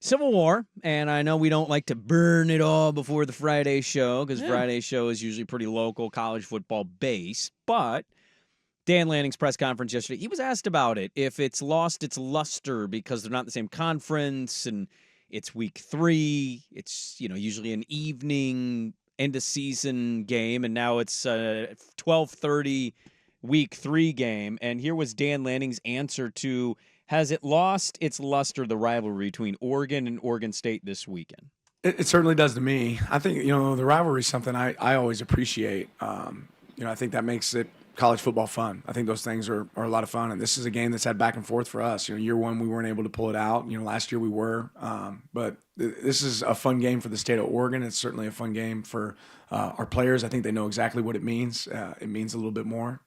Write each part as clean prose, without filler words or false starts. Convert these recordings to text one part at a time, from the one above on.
Civil War, and I know we don't like to burn it all before the Friday show because Friday show is usually pretty local college football based, but Dan Lanning's press conference yesterday, he was asked about it, if it's lost its luster because they're not in the same conference and it's week 3, it's usually an evening end of season game, and now it's a 12:30 week 3 game, and here was Dan Lanning's answer to, has it lost its luster, the rivalry between Oregon and Oregon State this weekend? It certainly does to me. I think, the rivalry is something I always appreciate. I think that makes it college football fun. I think those things are a lot of fun, and this is a game that's had back and forth for us. Year one we weren't able to pull it out. Last year we were, but this is a fun game for the state of Oregon. It's certainly a fun game for our players. I think they know exactly what it means. It means a little bit more.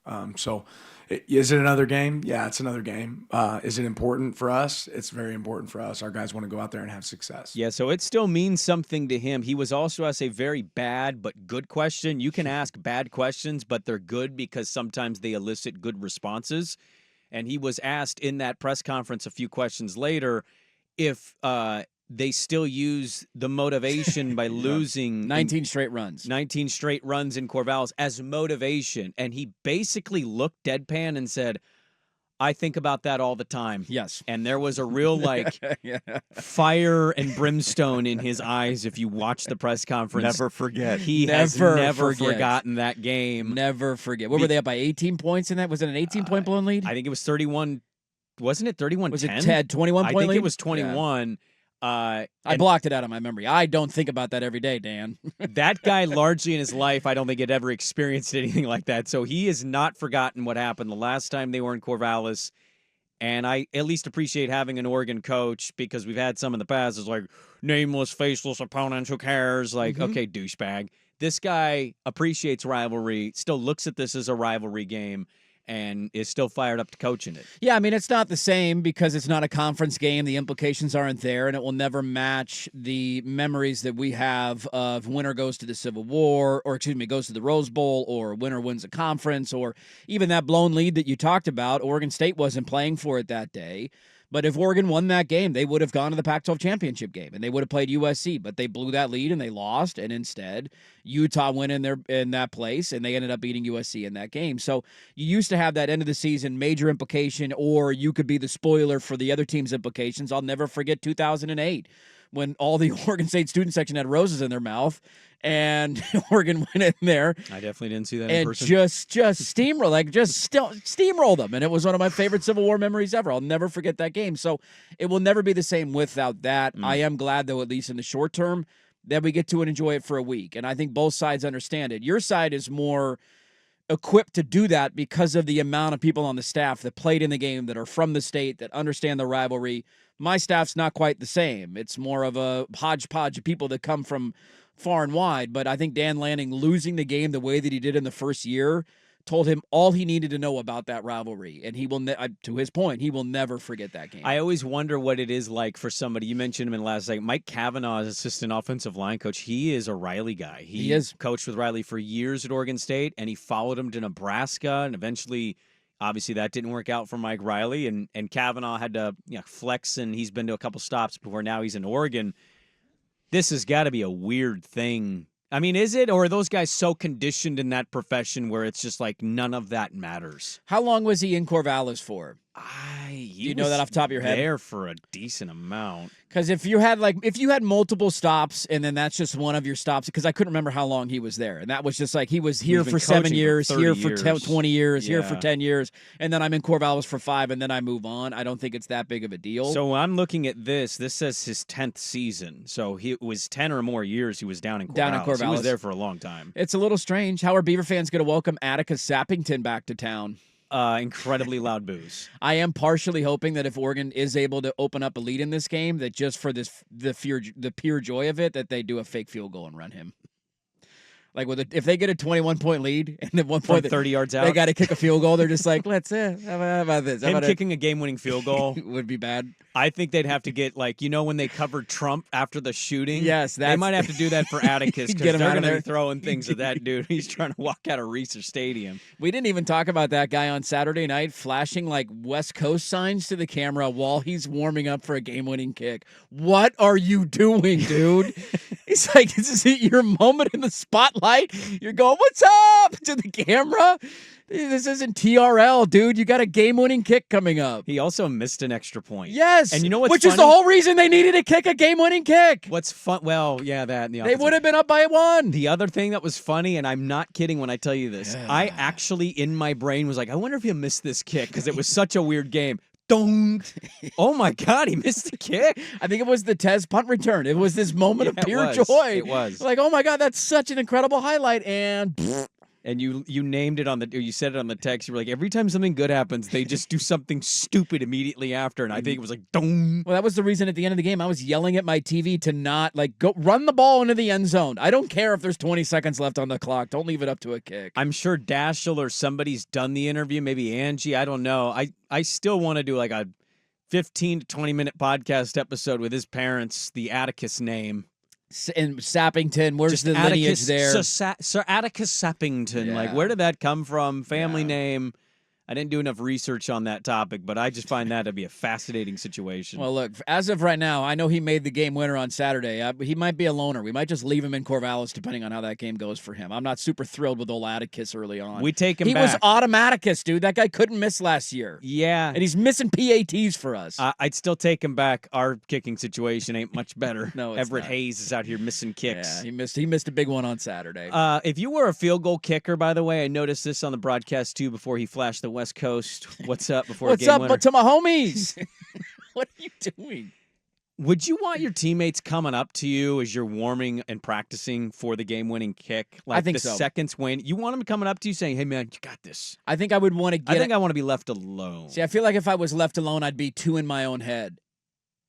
Is it another game? Yeah, it's another game. Is it important for us? It's very important for us. Our guys want to go out there and have success. Yeah, so it still means something to him. He was also asked a very bad but good question. You can ask bad questions, but they're good because sometimes they elicit good responses. And he was asked in that press conference a few questions later if they still use the motivation by losing 19 straight runs in Corvallis as motivation. And he basically looked deadpan and said, I think about that all the time. Yes. And there was a real fire and brimstone in his eyes if you watch the press conference. Never forget. He has never forgotten that game. Never forget. What were they up by 18 points in that? Was it an 18-point blown lead? I think it was 31. Wasn't it 31-10? Was it 21-point lead? I think it was 21. Yeah. I blocked it out of my memory. I don't think about that every day, Dan. That guy, largely in his life, I don't think had ever experienced anything like that. So he has not forgotten what happened the last time they were in Corvallis. And I at least appreciate having an Oregon coach because we've had some in the past. It's like nameless, faceless opponents. Who cares? Like, okay, douchebag. This guy appreciates rivalry, still looks at this as a rivalry game, and is still fired up to coaching it. Yeah, I mean, it's not the same because it's not a conference game. The implications aren't there, and it will never match the memories that we have of winner goes to the Civil War, or goes to the Rose Bowl, or winner wins a conference, or even that blown lead that you talked about. Oregon State wasn't playing for it that day. But if Oregon won that game, they would have gone to the Pac-12 championship game, and they would have played USC. But they blew that lead, and they lost, and instead Utah went in that place, and they ended up beating USC in that game. So you used to have that end of the season major implication, or you could be the spoiler for the other team's implications. I'll never forget 2008 when all the Oregon State student section had roses in their mouth, and Oregon went in there. I definitely didn't see that in person. Just steamroll them. And it was one of my favorite Civil War memories ever. I'll never forget that game. So it will never be the same without that. I am glad, though, at least in the short term, that we get to enjoy it for a week. And I think both sides understand it. Your side is more equipped to do that because of the amount of people on the staff that played in the game, that are from the state, that understand the rivalry. My staff's not quite the same. It's more of a hodgepodge of people that come from far and wide. But I think Dan Lanning losing the game the way that he did in the first year told him all he needed to know about that rivalry. And he will, to his point, he will never forget that game. I always wonder what it is like for somebody. You mentioned him in last night. Mike Kavanaugh is assistant offensive line coach. He is a Riley guy. He is. Coached with Riley for years at Oregon State, and he followed him to Nebraska, and eventually, obviously, that didn't work out for Mike Riley, and Kavanaugh had to flex, and he's been to a couple stops before now he's in Oregon. This has got to be a weird thing. I mean, is it? Or are those guys so conditioned in that profession where it's just like none of that matters? How long was he in Corvallis for? Do you know that off the top of your head? There for a decent amount. Because if you had multiple stops and then that's just one of your stops, because I couldn't remember how long he was there, and that was just like he was here for 7 years, here for 20 years, here for 10 years, and then I'm in Corvallis for 5, and then I move on. I don't think it's that big of a deal. So I'm looking at this. This says his 10th season. So it was 10 or more years he was down in Corvallis. He was there for a long time. It's a little strange. How are Beaver fans going to welcome Attica Sappington back to town? Incredibly loud boos. I am partially hoping that if Oregon is able to open up a lead in this game, that just for the pure joy of it, that they do a fake field goal and run him. Like if they get a 21-point lead and at one From point 30 yards out. they got to kick a field goal, they're just like, let's how about this? How Him about kicking a game-winning field goal would be bad. I think they'd have to get, like, when they covered Trump after the shooting? Yes, they might have to do that for Atticus because Get him they're out of going to there. be throwing things at that dude. He's trying to walk out of Reeser Stadium. We didn't even talk about that guy on Saturday night flashing like West Coast signs to the camera while he's warming up for a game-winning kick. What are you doing, dude? He's like, this is your moment in the spotlight. You're going, what's up to the camera? This isn't TRL, dude. You got a game-winning kick coming up. He also missed an extra point. Yes. And you know what's Which funny? is the whole reason they needed to kick a game-winning kick. What's fun? Well, yeah, that. And the They would have been up by 1. The other thing that was funny, and I'm not kidding when I tell you this, I actually, in my brain, was like, I wonder if he'll miss this kick because it was such a weird game. Dong! Oh my God, he missed the kick. I think it was the Tez punt return. It was this moment of pure joy. It was. Like, oh my God, that's such an incredible highlight. And And you named it or you said it on the text. You were like, every time something good happens, they just do something stupid immediately after. And I think it was like, dong. well, that was the reason at the end of the game I was yelling at my TV to not go run the ball into the end zone. I don't care if there's 20 seconds left on the clock. Don't leave it up to a kick. I'm sure Daschle or somebody's done the interview. Maybe Angie. I don't know. I still want to do like a 15 to 20 minute podcast episode with his parents, the Atticus name. In Sappington, where's Just the lineage there? Sir Atticus Sappington. Yeah. Like, where did that come from? Family name. I didn't do enough research on that topic, but I just find that to be a fascinating situation. Well, look, as of right now, I know he made the game winner on Saturday. He might be a loner. We might just leave him in Corvallis depending on how that game goes for him. I'm not super thrilled with old Atticus early on. We take him He back. was automaticus, dude. That guy couldn't miss last year. Yeah. And he's missing PATs for us. I'd still take him back. Our kicking situation ain't much better. No, it's Everett not. Hayes is out here missing kicks. Yeah, he missed a big one on Saturday. If you were a field goal kicker, by the way, I noticed this on the broadcast too before he flashed the West Coast. What's up before What's a game up winner? to my homies? What are you doing? Would you want your teammates coming up to you as you're warming and practicing for the game-winning kick? Like I think the so. seconds when you want them coming up to you saying, "Hey man, you got this." I think I would want to get I think I want to be left alone. See, I feel like if I was left alone, I'd be too in my own head.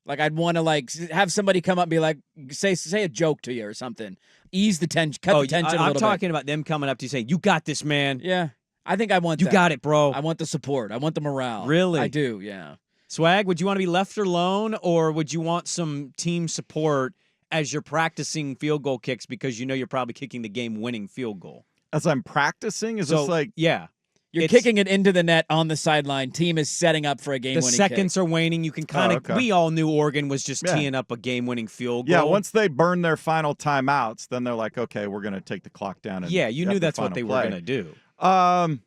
Like I'd want to have somebody come up and be like, say a joke to you or something. Ease the tension, cut the tension a I'm little talking about them coming up to you saying, "You got this, man. bit. Yeah. I think I want You that. got it, bro." I want the support. I want the morale. Really? I do, yeah. Swag, would you want to be left alone, or would you want some team support as you're practicing field goal kicks because you know you're probably kicking the game-winning field goal? As I'm practicing, is So, this like yeah. You're It's- kicking it into the net on the sideline. Team is setting up for a The game-winning seconds are waning. You can kind of. okay. We all knew Oregon was just Yeah. teeing up a game-winning field goal. Yeah, once they burn their final timeouts, then they're like, okay, we're going to take the clock down. And Yeah, you have knew the that's what final they play. were going to do.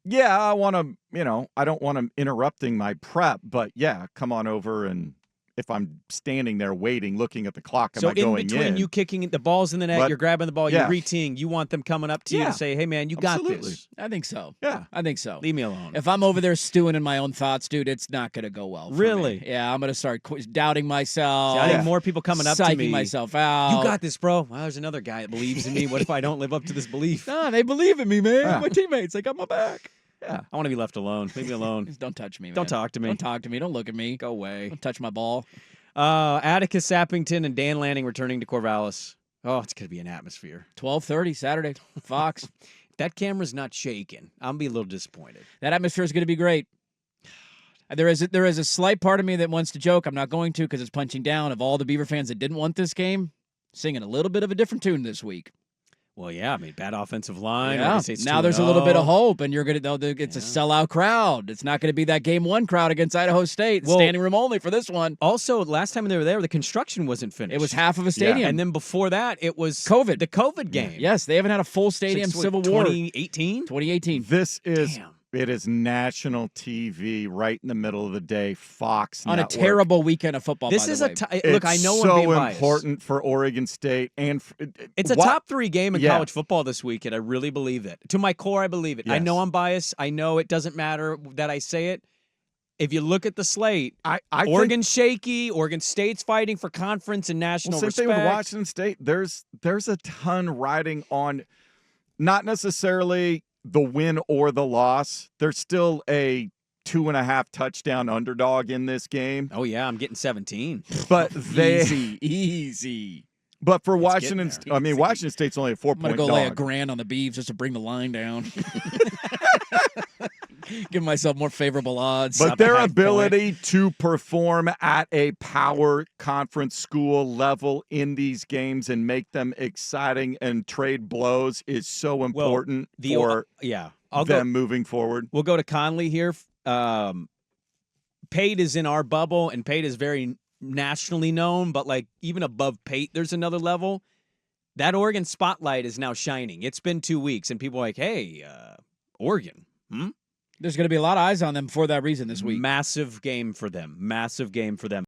Yeah, I want to, I don't want them interrupting my prep, but yeah, come on over. And if I'm standing there waiting, looking at the clock, am So I going in between you kicking the balls in the net, But- you're grabbing the ball, yeah. you're re-teeing, you want them coming up to you Yeah. and say, "Hey man, you got Absolutely. this. I think so. Yeah. I think so. Leave me alone." If I'm over there stewing in my own thoughts, dude, it's not going to go well. For Really? me. Yeah, I'm going to start doubting myself. See, I think more people coming up to psyching me. myself out. You got this, bro. Well, there's another guy that believes in me. What if I don't live up to this belief? Nah, they believe in me, man. Yeah. My teammates, they got my back. Yeah, I want to be left alone. Leave me alone. Just don't touch me, man. Don't talk to me. Don't talk to me. Don't look at me. Go away. Don't touch my ball. Atticus Sappington and Dan Lanning returning to Corvallis. Oh, it's going to be an atmosphere. 12:30 Saturday, Fox. That camera's not shaking. I'm be a little disappointed. That atmosphere is going to be great. There is a slight part of me that wants to joke. I'm not going to because it's punching down of all the Beaver fans that didn't want this game, singing a little bit of a different tune this week. Well, yeah, I mean, bad offensive line. Yeah. Or say it's Now 2-0. there's a little bit of hope, and it's a sellout crowd. It's not going to be that game one crowd against Idaho State. Well- Standing room only for this one. Also, last time they were there, the construction wasn't finished. It was half of a stadium. And then before that, it was COVID. the COVID game. Yes, they haven't had a full stadium Since, what, Civil War. 2018? 2018. This is Damn. it is national TV right in the middle of the day, Fox On Network. a terrible weekend of football, This by is the way. look. I know so I'm being biased. important for Oregon State and It's a what- top 3 game in Yeah. college football this weekend. I really believe it. To my core, I believe it. I Yes. know I'm biased. I know it doesn't matter that I say it. If you look at the slate, I Oregon's shaky. Oregon State's fighting for conference and national same respect. thing with Washington State. There's a ton riding on, not necessarily the win or the loss. There's still a 2.5 touchdown underdog in this game, Oh yeah, I'm getting 17. but they Easy. But for getting Washington, there. I mean, Washington State's only a I'm gonna 4-point go dog. lay $1,000 on the Beavs just to bring the line down. Give myself more favorable odds. But Up a their half ability to perform at a power conference school level in these games and make them exciting and trade blows is so important for I'll them moving forward. We'll go to Conley here. Pate is in our bubble, and Pate is very nationally known, but like even above Pate, there's another level. That Oregon spotlight is now shining. It's been 2 weeks, and people are like, hey, Oregon. There's going to be a lot of eyes on them for that reason this week. Massive game for them. Massive game for them.